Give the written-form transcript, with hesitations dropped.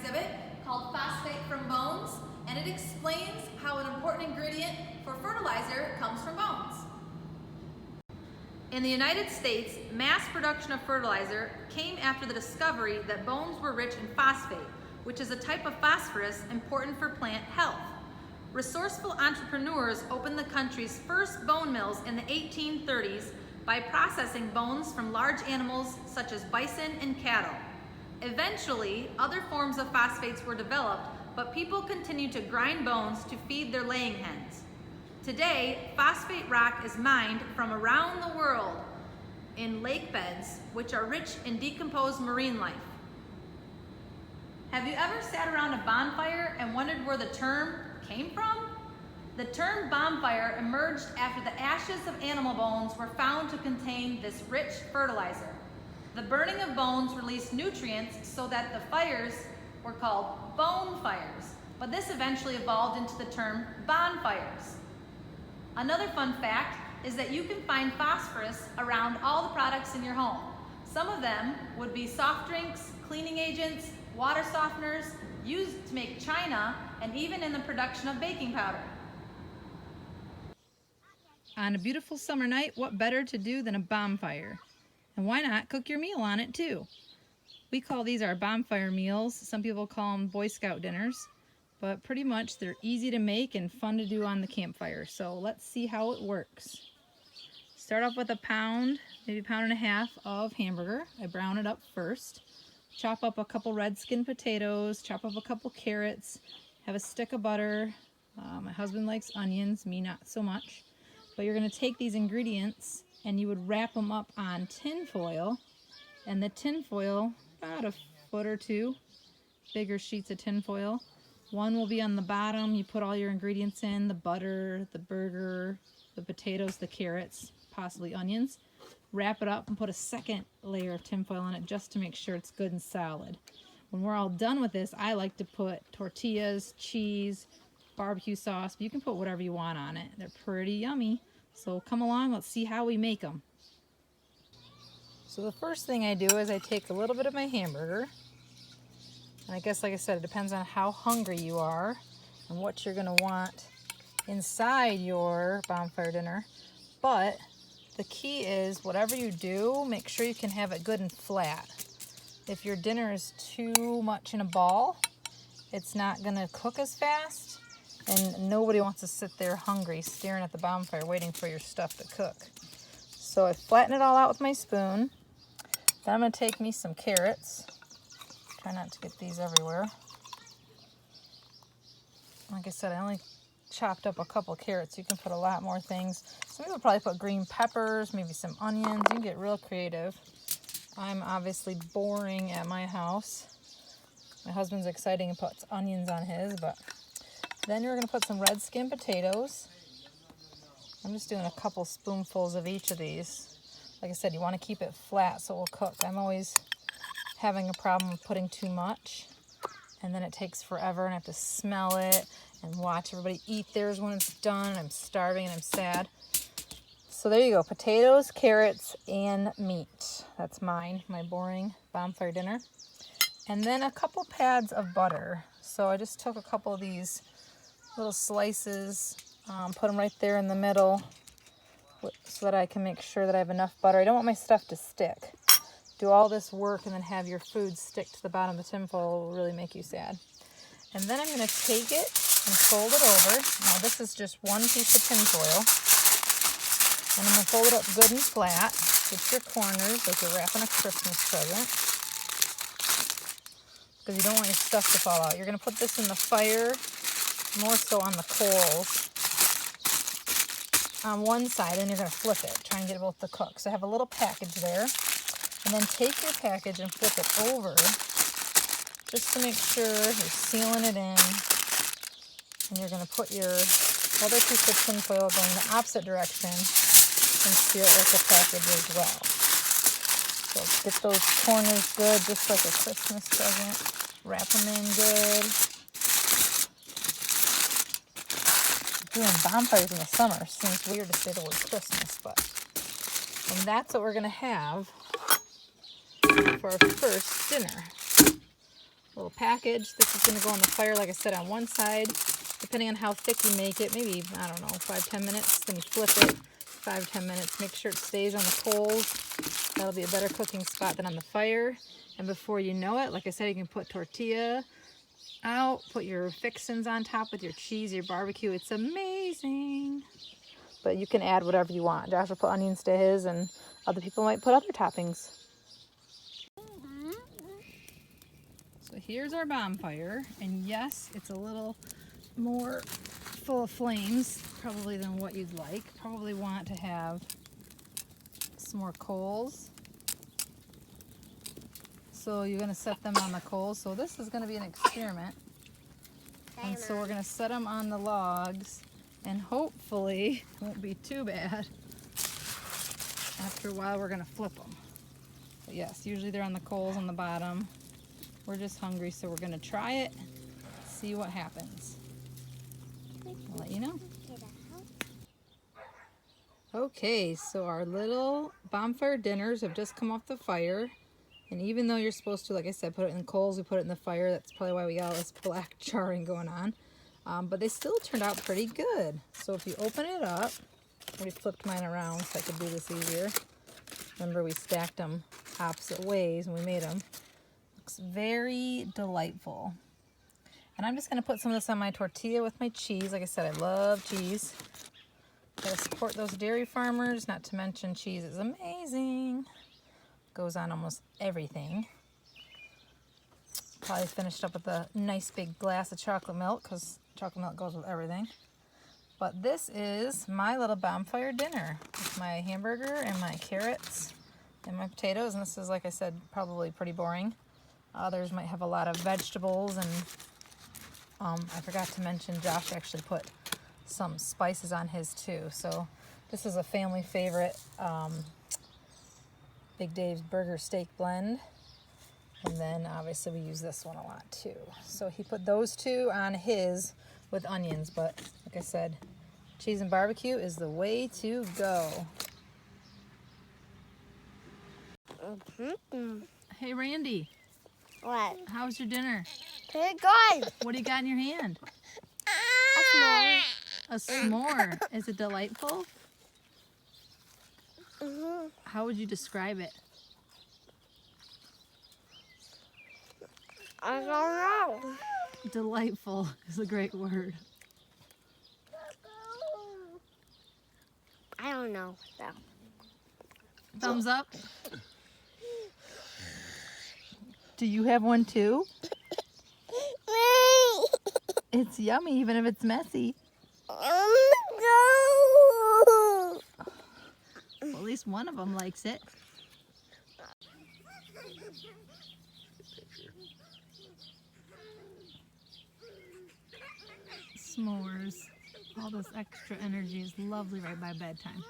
exhibit called Phosphate from Bones, and it explains how an important ingredient for fertilizer comes from bones. In the United States, mass production of fertilizer came after the discovery that bones were rich in phosphate, which is a type of phosphorus important for plant health. Resourceful entrepreneurs opened the country's first bone mills in the 1830s by processing bones from large animals such as bison and cattle. Eventually, other forms of phosphates were developed, but people continued to grind bones to feed their laying hens. Today, phosphate rock is mined from around the world in lake beds, which are rich in decomposed marine life. Have you ever sat around a bonfire and wondered where the term came from? The term bonfire emerged after the ashes of animal bones were found to contain this rich fertilizer. The burning of bones released nutrients so that the fires were called bone fires, but this eventually evolved into the term bonfires. Another fun fact is that you can find phosphorus around all the products in your home. Some of them would be soft drinks, cleaning agents, water softeners, used to make china, and even in the production of baking powder. On a beautiful summer night, what better to do than a bonfire? And why not cook your meal on it too? We call these our bonfire meals. Some people call them Boy Scout dinners, but pretty much they're easy to make and fun to do on the campfire. So let's see how it works. Start off with a pound, maybe a pound and a half of hamburger. I brown it up first. Chop up a couple red skin potatoes, chop up a couple carrots, have a stick of butter. My husband likes onions, me not so much. But you're going to take these ingredients and you would wrap them up on tin foil, and the tin foil, about a foot or two, bigger sheets of tin foil. One will be on the bottom. You put all your ingredients in, the butter, the burger, the potatoes, the carrots, possibly onions. Wrap it up and put a second layer of tin foil on it just to make sure it's good and solid. When we're all done with this, I like to put tortillas, cheese, barbecue sauce. You can put whatever you want on it. They're pretty yummy. So come along, let's see how we make them. So the first thing I do is I take a little bit of my hamburger. And I guess, like I said, it depends on how hungry you are and what you're going to want inside your bonfire dinner. But the key is, whatever you do, make sure you can have it good and flat. If your dinner is too much in a ball, it's not going to cook as fast, and nobody wants to sit there hungry staring at the bonfire waiting for your stuff to cook. So I flatten it all out with my spoon. Then I'm going to take me some carrots. Try not to get these everywhere. Like I said, I only chopped up a couple carrots. You can put a lot more things. Some people probably put green peppers, maybe some onions. You can get real creative. I'm obviously boring at my house. My husband's exciting and puts onions on his, but then you're going to put some red skin potatoes. I'm just doing a couple spoonfuls of each of these. Like I said, you want to keep it flat so it will cook. I'm always having a problem with putting too much, and then it takes forever, and I have to smell it and watch everybody eat theirs when it's done. I'm starving and I'm sad. So there you go, potatoes, carrots, and meat. That's mine, my boring bonfire dinner. And then a couple pads of butter. So I just took a couple of these little slices, put them right there in the middle so that I can make sure that I have enough butter. I don't want my stuff to stick. Do all this work and then have your food stick to the bottom of the tin foil will really make you sad. And then I'm going to take it and fold it over. Now this is just one piece of tin foil. And I'm going to fold it up good and flat. Get your corners like you're wrapping a Christmas present, because you don't want your stuff to fall out. You're going to put this in the fire, more so on the coals, on one side, and you're going to flip it. Try and get both to cook. So I have a little package there. And then take your package and flip it over just to make sure you're sealing it in. And you're going to put your other piece of tin foil going the opposite direction and seal it with the package as well. So get those corners good, just like a Christmas present. Wrap them in good. Doing bonfires in the summer seems weird to say the word Christmas, but... And that's what we're going to have for our first dinner. little package. This is going to go on the fire, like I said, on one side. Depending on how thick you make it, maybe, I don't know, 5-10 minutes. Then you flip it, 5-10 minutes. Make sure it stays on the coals. That'll be a better cooking spot than on the fire. And before you know it, like I said, you can put tortilla out, put your fixins on top with your cheese, your barbecue. It's amazing. But you can add whatever you want. Josh will put onions to his, and other people might put other toppings. So here's our bonfire, and yes, it's a little more full of flames probably than what you'd like. Probably want to have some more coals. So you're going to set them on the coals. So this is going to be an experiment. And so we're going to set them on the logs, and hopefully it won't be too bad. After a while we're going to flip them. But yes, usually they're on the coals on the bottom. We're just hungry, so we're going to try it, see what happens. I'll let you know. Okay, so our little bonfire dinners have just come off the fire. And even though you're supposed to, like I said, put it in coals, we put it in the fire. That's probably why we got all this black charring going on. But they still turned out pretty good. So if you open it up, I already flipped mine around so I could do this easier. Remember, we stacked them opposite ways when we made them. Looks very delightful. And I'm just going to put some of this on my tortilla with my cheese. Like I said, I love cheese. Gotta support those dairy farmers, not to mention cheese is amazing. Goes on almost everything. Probably finished up with a nice big glass of chocolate milk, because chocolate milk goes with everything. But this is my little bonfire dinner with my hamburger and my carrots and my potatoes. And this is, like I said, probably pretty boring. Others might have a lot of vegetables, and I forgot to mention Josh actually put some spices on his too. So this is a family favorite, Big Dave's Burger Steak Blend. And then obviously we use this one a lot too. So he put those two on his with onions, but like I said, cheese and barbecue is the way to go. Hey Randy. What? How's your dinner? Pretty good. What do you got in your hand? A s'more. A s'more. Is it delightful? Mm-hmm. How would you describe it? I don't know. Delightful is a great word. I don't know. So. Thumbs up. Do you have one too? It's yummy even if it's messy. Well, at least one of them likes it. S'mores. All this extra energy is lovely right by bedtime.